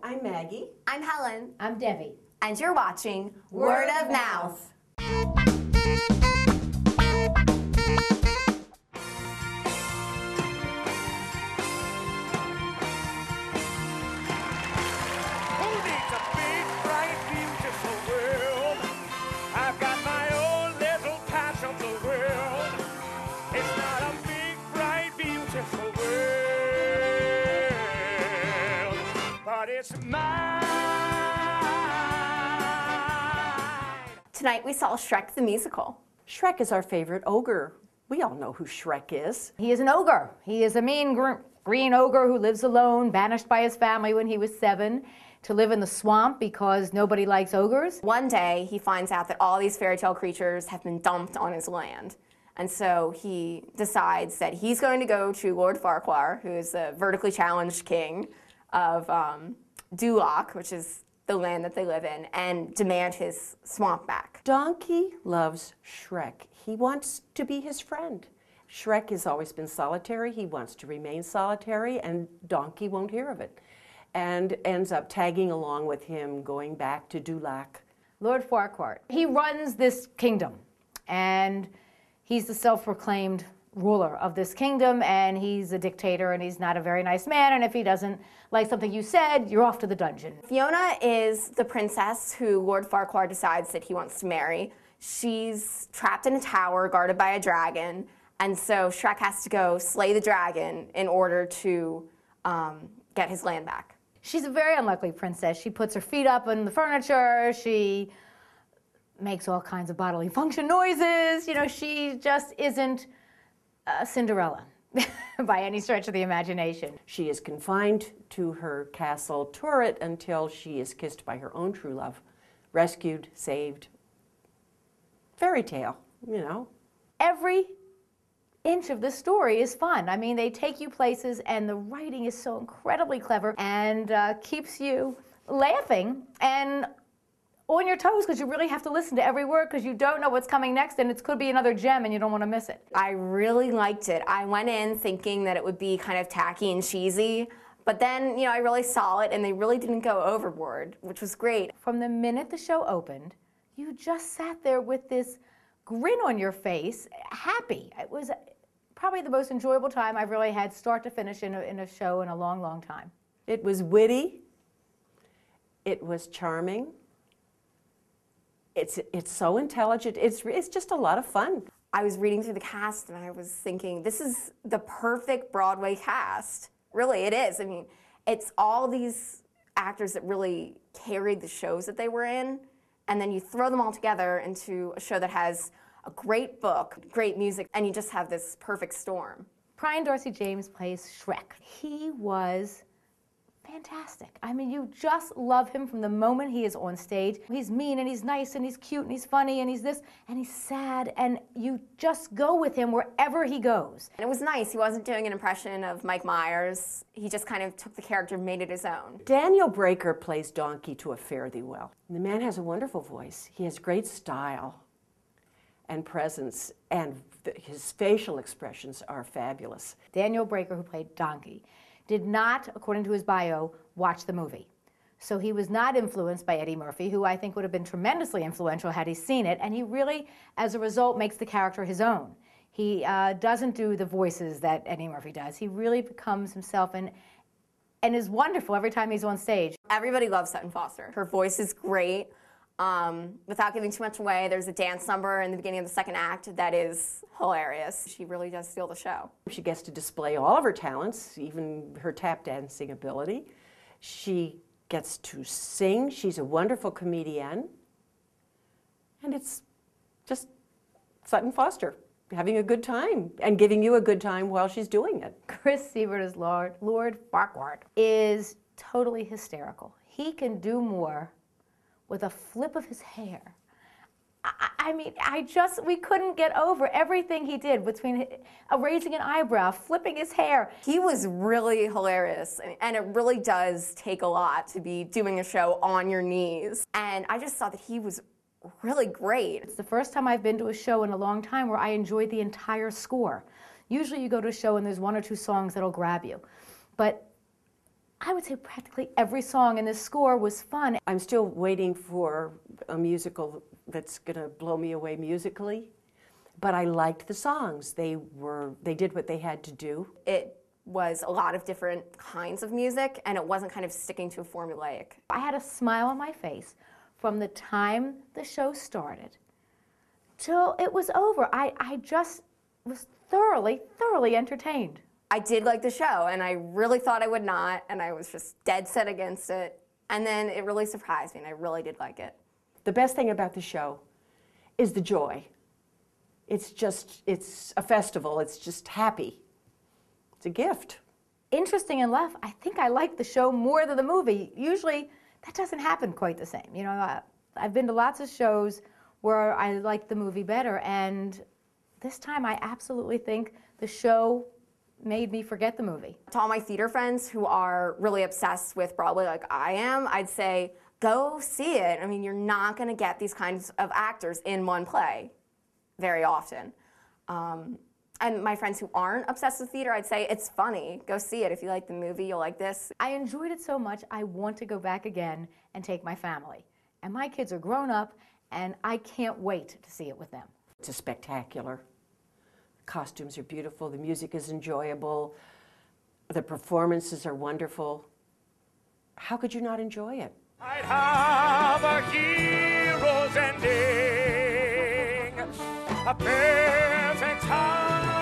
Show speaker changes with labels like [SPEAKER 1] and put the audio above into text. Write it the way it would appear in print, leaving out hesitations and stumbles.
[SPEAKER 1] I'm Maggie.
[SPEAKER 2] I'm Helen.
[SPEAKER 3] I'm Debbie.
[SPEAKER 2] And you're watching Word of Mouth. Tonight we saw Shrek the musical.
[SPEAKER 1] Shrek is our favorite ogre. We all know who Shrek is.
[SPEAKER 3] He is an ogre. He is a mean green ogre who lives alone, banished by his family when he was 7 to live in the swamp because nobody likes ogres.
[SPEAKER 2] One day he finds out that all these fairy tale creatures have been dumped on his land. And so he decides that he's going to go to Lord Farquhar, who is the vertically challenged king of Duloc, which is the land that they live in, and demand his swamp back.
[SPEAKER 1] Donkey loves Shrek. He wants to be his friend. Shrek has always been solitary. He wants to remain solitary, and Donkey won't hear of it, and ends up tagging along with him, going back to Duloc.
[SPEAKER 3] Lord Farquhar, he runs this kingdom, and he's the self-proclaimed ruler of this kingdom, and he's a dictator, and he's not a very nice man, and if he doesn't like something you said, you're off to the dungeon.
[SPEAKER 2] Fiona is the princess who Lord Farquhar decides that he wants to marry. She's trapped in a tower guarded by a dragon, and so Shrek has to go slay the dragon in order to get his land back.
[SPEAKER 3] She's a very unlucky princess. She puts her feet up on the furniture, she makes all kinds of bodily function noises, you know, she just isn't Cinderella by any stretch of the imagination.
[SPEAKER 1] She is confined to her castle turret until she is kissed by her own true love. Rescued, saved. Fairy tale, you know.
[SPEAKER 3] Every inch of the story is fun. I mean, they take you places, and the writing is so incredibly clever and keeps you laughing and on your toes, because you really have to listen to every word because you don't know what's coming next, and it could be another gem and you don't want to miss it.
[SPEAKER 2] I really liked it. I went in thinking that it would be kind of tacky and cheesy, but then, you know, I really saw it and they really didn't go overboard, which was great.
[SPEAKER 3] From the minute the show opened, you just sat there with this grin on your face, happy. It was probably the most enjoyable time I've really had start to finish in a show in a long, long time.
[SPEAKER 1] It was witty. It was charming. It's so intelligent. It's just a lot of fun.
[SPEAKER 2] I was reading through the cast and I was thinking, this is the perfect Broadway cast. Really, it is. I mean, it's all these actors that really carried the shows that they were in, and then you throw them all together into a show that has a great book, great music, and you just have this perfect storm.
[SPEAKER 3] Brian Darcy James plays Shrek. He was fantastic. I mean, you just love him from the moment he is on stage. He's mean and he's nice and he's cute and he's funny and he's this and he's sad, and you just go with him wherever he goes.
[SPEAKER 2] And it was nice. He wasn't doing an impression of Mike Myers. He just kind of took the character and made it his own.
[SPEAKER 1] Daniel Breaker plays Donkey to a fare-thee well. The man has a wonderful voice. He has great style and presence, and his facial expressions are fabulous.
[SPEAKER 3] Daniel Breaker, who played Donkey, did not, according to his bio, watch the movie. So he was not influenced by Eddie Murphy, who I think would have been tremendously influential had he seen it, and he really, as a result, makes the character his own. He doesn't do the voices that Eddie Murphy does. He really becomes himself and is wonderful every time he's on stage.
[SPEAKER 2] Everybody loves Sutton Foster. Her voice is great. Without giving too much away, there's a dance number in the beginning of the second act that is hilarious. She really does steal the show.
[SPEAKER 1] She gets to display all of her talents, even her tap dancing ability. She gets to sing. She's a wonderful comedian. And it's just Sutton Foster having a good time and giving you a good time while she's doing it.
[SPEAKER 3] Chris Siebert as Lord Farquhar is totally hysterical. He can do more with a flip of his hair. I mean, we couldn't get over everything he did, between raising an eyebrow, flipping his hair.
[SPEAKER 2] He was really hilarious, and it really does take a lot to be doing a show on your knees. And I just thought that he was really great.
[SPEAKER 3] It's the first time I've been to a show in a long time where I enjoyed the entire score. Usually you go to a show and there's one or two songs that'll grab you. But I would say practically every song in this score was fun.
[SPEAKER 1] I'm still waiting for a musical that's going to blow me away musically, but I liked the songs. They did what they had to do.
[SPEAKER 2] It was a lot of different kinds of music, and it wasn't kind of sticking to a formulaic.
[SPEAKER 3] I had a smile on my face from the time the show started till it was over. I just was thoroughly entertained.
[SPEAKER 2] I did like the show, and I really thought I would not, and I was just dead set against it. And then it really surprised me, and I really did like it.
[SPEAKER 1] The best thing about the show is the joy. It's a festival. It's just happy. It's a gift.
[SPEAKER 3] Interesting enough, I think I liked the show more than the movie. Usually, that doesn't happen quite the same. You know, I've been to lots of shows where I liked the movie better, and this time I absolutely think the show made me forget the movie.
[SPEAKER 2] To all my theater friends who are really obsessed with Broadway like I am, I'd say go see it. I mean, you're not going to get these kinds of actors in one play very often. And my friends who aren't obsessed with theater, I'd say it's funny. Go see it. If you like the movie, you'll like this.
[SPEAKER 3] I enjoyed it so much, I want to go back again and take my family. And my kids are grown up, and I can't wait to see it with them.
[SPEAKER 1] It's a spectacular. The costumes are beautiful. The music is enjoyable. The performances are wonderful. How could you not enjoy it?
[SPEAKER 4] I'd have a hero's ending, a perfect time.